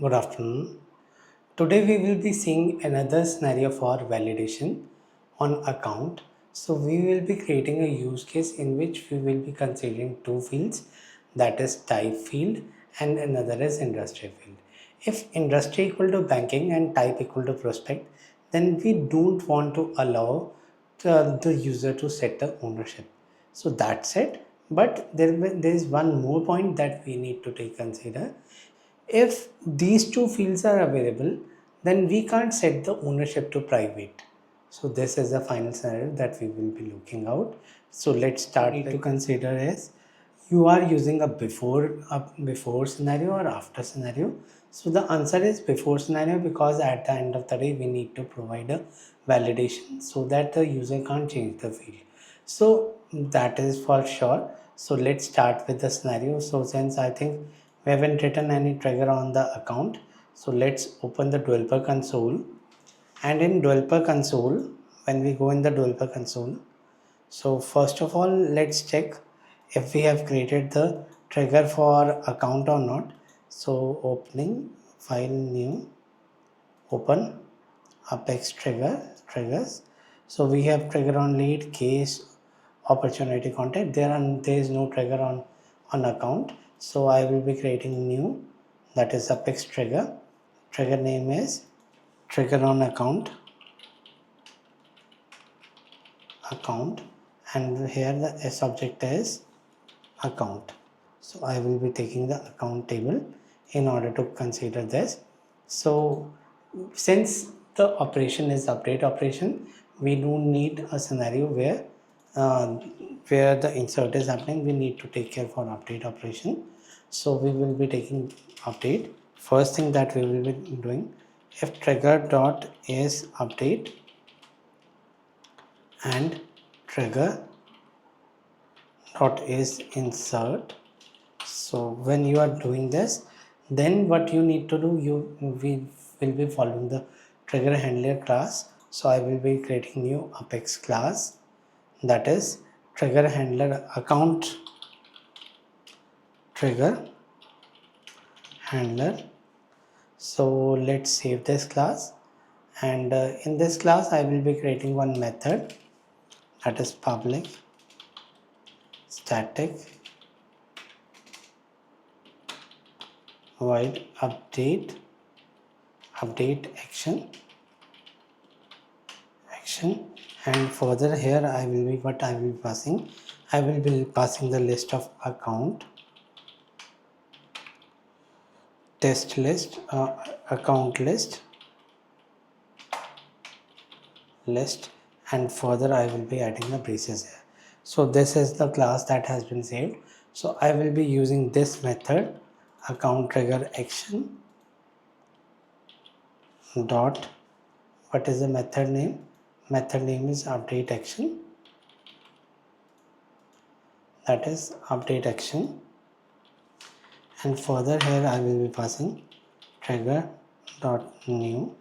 Good afternoon. Today we will be seeing another scenario for validation on account. So we will be creating a use case in which we will be considering two fields, that is type field and another is industry field. If industry equal to banking and type equal to prospect, then we don't want to allow the user to set the ownership. So that's it. But there is one more point that we need to take consider. If these two fields are available, then we can't set the ownership to private. So this is the final scenario that we will be looking out. So let's start. To consider is you are using a before scenario or after scenario. So the answer is before scenario, because at the end of the day we need to provide a validation so that the user can't change the field. So that is for sure. So let's start with the scenario. So since I think we haven't written any trigger on the account, so let's open the developer console. And in developer console, when we go in the developer console, so first of all let's check if we have created the trigger for account or not. So opening file, new, open Apex triggers. So we have trigger on lead, case, opportunity, contact. There is no trigger on account. So I will be creating new, that is Apex trigger. Trigger name is trigger on account, and here the subject is account. So I will be taking the account table in order to consider this. So since the operation is update operation, we don't need a scenario uh, where the insert is happening. We need to take care for update operation. So we will be taking update. First thing that we will be doing, if trigger dot is update and trigger dot is insert. So when you are doing this, then what you need to do, we will be following the trigger handler class. So I will be creating new Apex class, that is trigger handler account trigger handler. So let's save this class, and in this class I will be creating one method, that is public static void update action, and further here I will be passing the list of account test list, account list, and further I will be adding the braces here. So this is the class that has been saved. So I will be using this method, account trigger action dot, what is the method name? Method name is update action, that is update action, and further here I will be passing trigger dot new,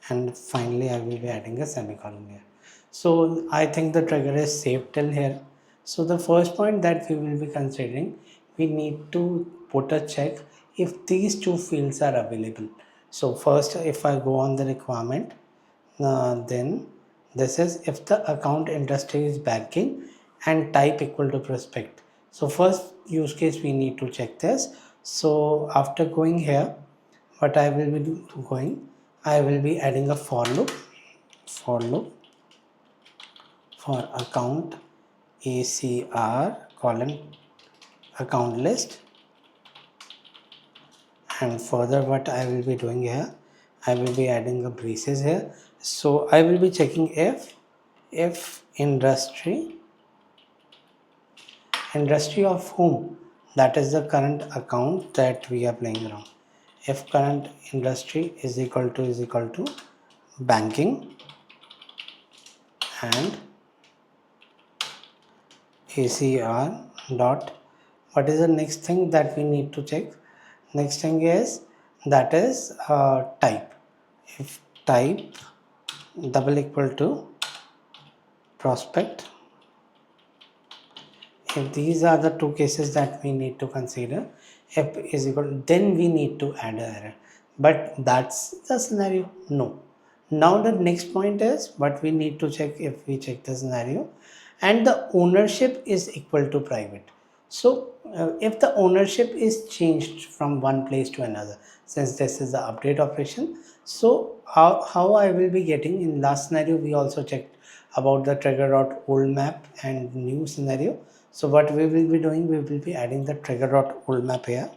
and finally I will be adding a semicolon here. So I think the trigger is saved till here. So the first point that we will be considering, we need to put a check if these two fields are available. So first, if I go on the requirement, then this is if the account industry is banking and type equal to prospect. So first use case we need to check this. So after going here, what I will be I will be adding a for loop for account ACR colon account list, and further what I will be doing here, I will be adding a braces here. So I will be checking if industry of whom, that is the current account that we are playing around. If current industry is equal to banking and ACR dot, what is the next thing that we need to check? Next thing is, that is type. If type double equal to prospect, if these are the two cases that we need to consider, if is equal, then we need to add an error. But that's the scenario. No. Now the next point is what we need to check. If we check the scenario and the ownership is equal to private, so if the ownership is changed from one place to another, since this is the update operation, so how I will be getting, in last scenario we also checked about the trigger dot old map and new scenario. So what we will be doing, we will be adding the trigger dot old map here,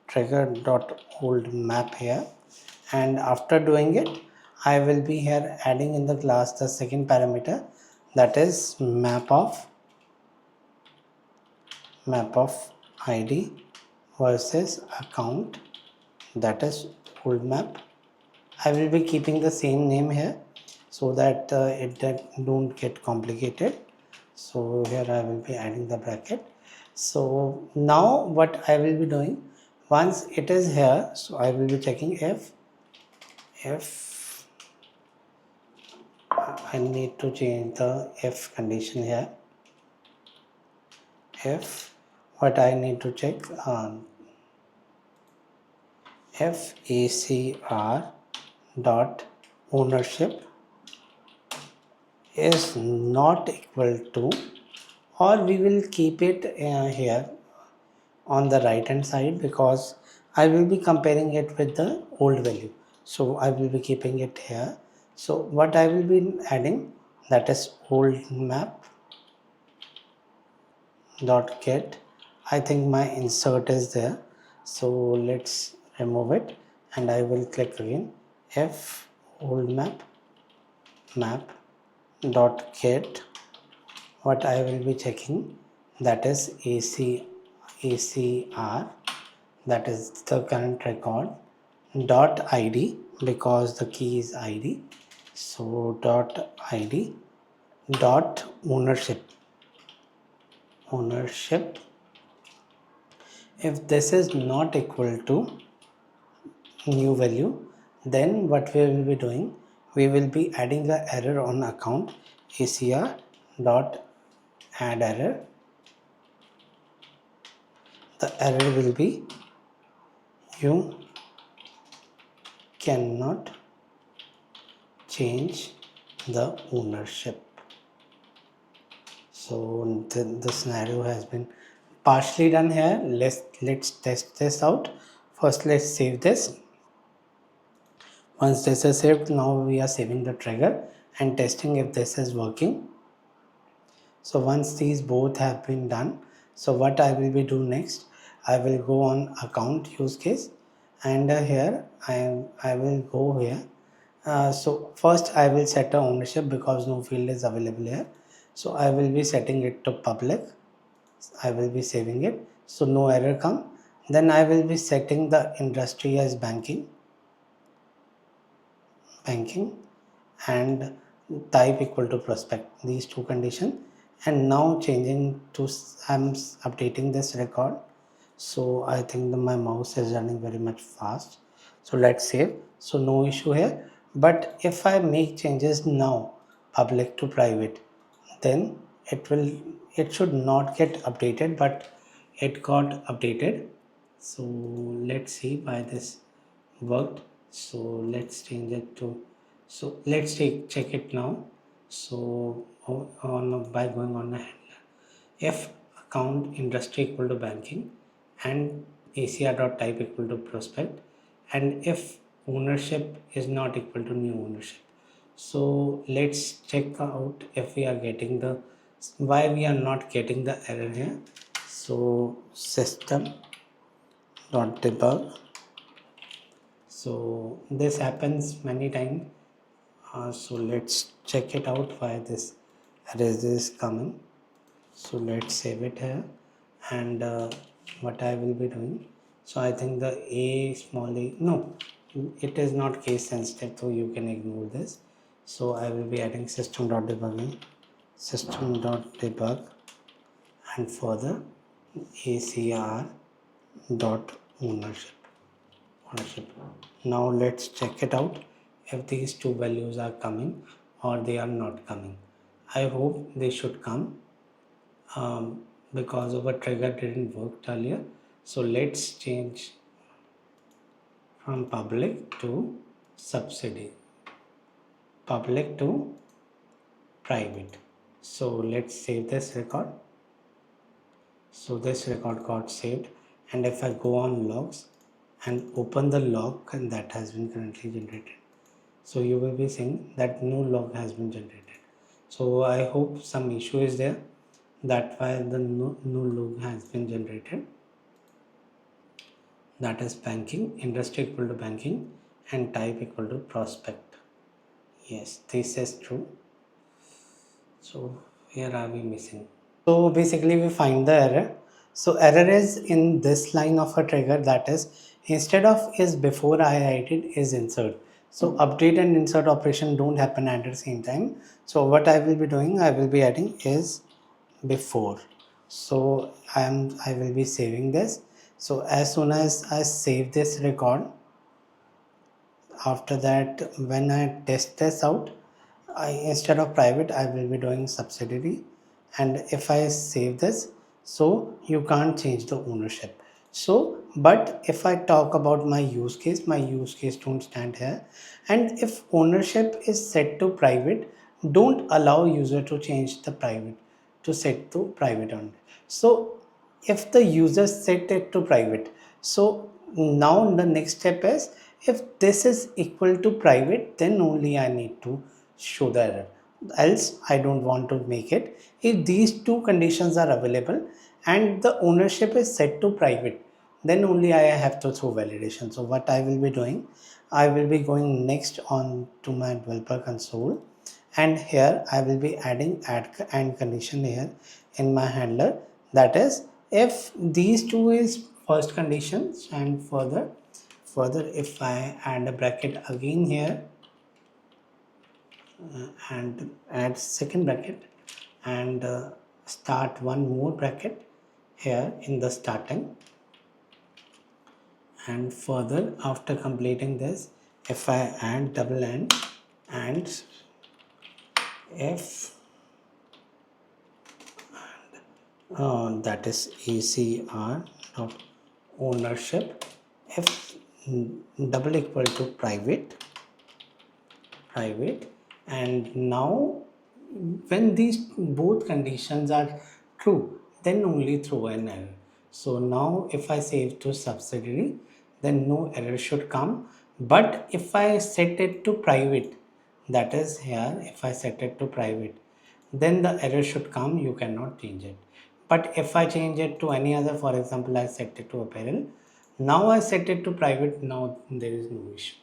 trigger dot old map here, and after doing it I will be here adding in the class the second parameter, that is map of id versus account, that is old map. I will be keeping the same name here so that don't get complicated. So here I will be adding the bracket. So now what I will be doing, once it is here, so I will be checking if I need to change the if condition here. If what I need to check, if ACR dot ownership is not equal to, or we will keep it here on the right hand side, because I will be comparing it with the old value, so I will be keeping it here. So what I will be adding, that is old map dot get. I think my insert is there, so let's remove it and I will click again. If old map dot get, what I will be checking, that is ACR, that is the current record, dot id, because the key is id, so dot id dot ownership. If this is not equal to new value, then what we will be doing, we will be adding the error on account ACR dot add error. The error will be you cannot change the ownership. So the scenario has been partially done here. Let's test this out. First let's save this. Once this is saved, now we are saving the trigger and testing if this is working. So once these both have been done, so what I will be do next, I will go on account use case, and here I will go here. So first I will set a ownership because no field is available here. So I will be setting it to public. I will be saving it so no error come. Then I will be setting the industry as banking and type equal to prospect, these two conditions. And now changing to, I'm updating this record, so I think my mouse is running very much fast. So let's save. So no issue here. But if I make changes now public to private, then it should not get updated, but it got updated. So let's see why this worked. So let's change it to, so let's check it now. So on by going on the handler, if account industry equal to banking and ACR dot type equal to prospect, and if ownership is not equal to new ownership. So let's check out if we are getting the, why we are not getting the error here. So system dot debug. So this happens many times. So let's check it out why this error is coming. So let's save it here, and what I will be doing, so I think the a small a, no, it is not case sensitive, so you can ignore this. So I will be adding system.debug and further ACR dot ownership. Now let's check it out if these two values are coming or they are not coming. I hope they should come, because our trigger didn't work earlier. So let's change from public to subsidy, public to private. So let's save this record. So this record got saved, and if I go on logs and open the log that has been currently generated, so you will be seeing that no log has been generated. So I hope some issue is there, that's why the no log has been generated. That is banking, industry equal to banking, and type equal to prospect. Yes, this is true. So here are we missing. So basically we find the error. So error is in this line of a trigger, that is instead of is before I highlighted is insert. So update and insert operation don't happen at the same time. So what I will be doing, I will be adding is before. So I will be saving this. So as soon as I save this record, after that when I test this out, instead of private I will be doing subsidiary, and if I save this, so you can't change the ownership. So but if I talk about my use case don't stand here, and if ownership is set to private, don't allow user to change the private to set to private only. So if the user set it to private, so now the next step is, if this is equal to private, then only I need to show the error, else I don't want to make it. If these two conditions are available and the ownership is set to private, then only I have to throw validation. So what I will be doing, I will be going next on to my developer console, and here I will be adding add and condition here in my handler. That is, if these two is first conditions, and further if I add a bracket again here, and add second bracket, and start one more bracket here in the starting, and further after completing this, if I add double and if that is ACR dot ownership, if double equal to private, and now when these both conditions are true, then only throw an error. So now if I save to subsidiary, then no error should come. But if I set it to private, that is here, if I set it to private, then the error should come, you cannot change it. But if I change it to any other, for example I set it to apparel, now I set it to private, now there is no issue.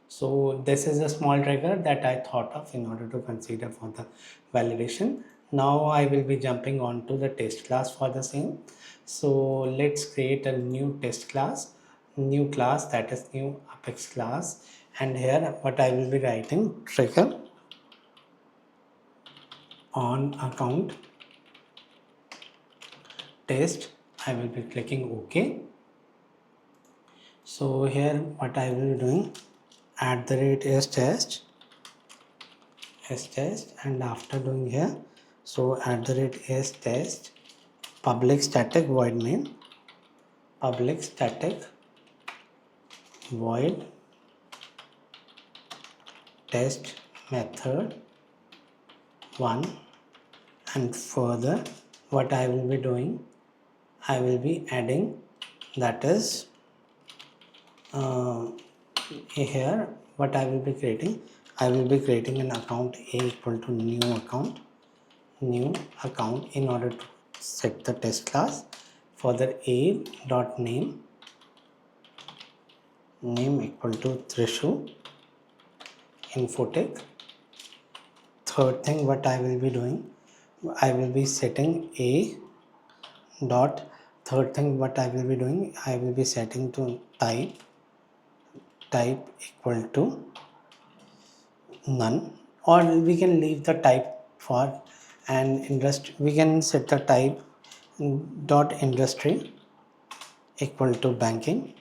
So this is a small trigger that I thought of in order to consider for the validation. Now I will be jumping on to the test class for the same. So let's create a new test class, new class, that is new Apex class, and here what I will be writing, trigger on account test. I will be clicking OK. So here what I will be doing, @ is test, and after doing here, so @ is test, public static void main, public static void test method 1, and further what I will be doing, I will be adding, that is here what I will be creating, I will be creating an account A equal to new account in order to set the test class. Further A dot name equal to threshold infotech. Third thing what I will be doing, I will be setting A dot, third thing what I will be doing, I will be setting to type equal to none, or we can leave the type for an industry, we can set the type dot industry equal to banking.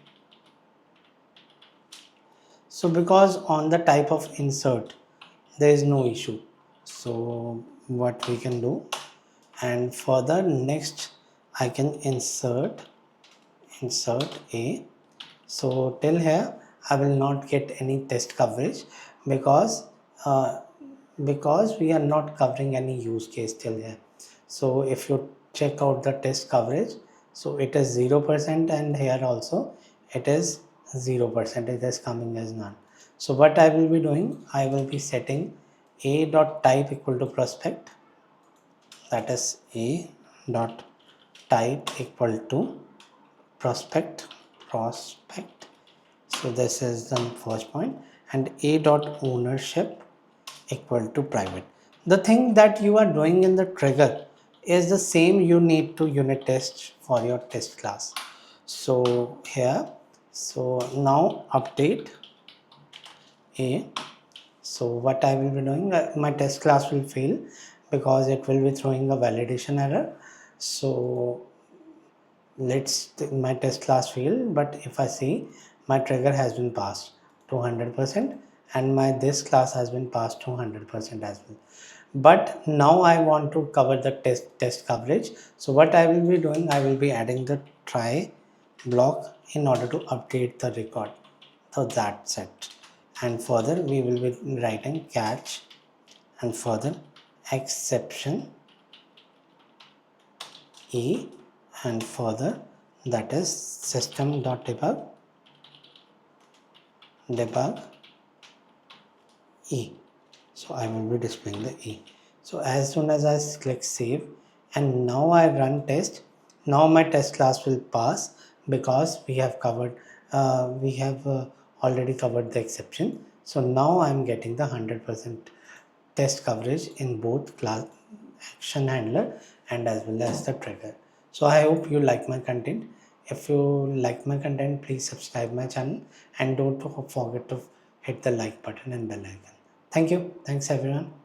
So because on the type of insert there is no issue, so what we can do, and further next I can insert A. So till here I will not get any test coverage because uh, we are not covering any use case till here. So if you check out the test coverage, so it is 0%, and here also it is 0%, it is coming as none. So what I will be doing, I will be setting a dot type equal to prospect, that is a dot type equal to prospect. So this is the first point, and a dot ownership equal to private. The thing that you are doing in the trigger is the same you need to unit test for your test class. So here, so now update a. So what I will be doing, my test class will fail because it will be throwing a validation error. So my test class failed, but if I see my trigger has been passed to 100%, and my this class has been passed to 100% as well. But now I want to cover the test coverage. So what I will be doing, I will be adding the try block in order to update the record. So that's it. And further we will be writing catch, and further exception e, and further that is system.debug e. So I will be displaying the e. So as soon as I click save and now I run test, now my test class will pass because we have covered already covered the exception. So now I am getting the 100% test coverage in both class action handler and as well as the trigger. So I hope you like my content. If you like my content, please subscribe my channel and don't forget to hit the like button and bell icon. Thank you. Thanks everyone.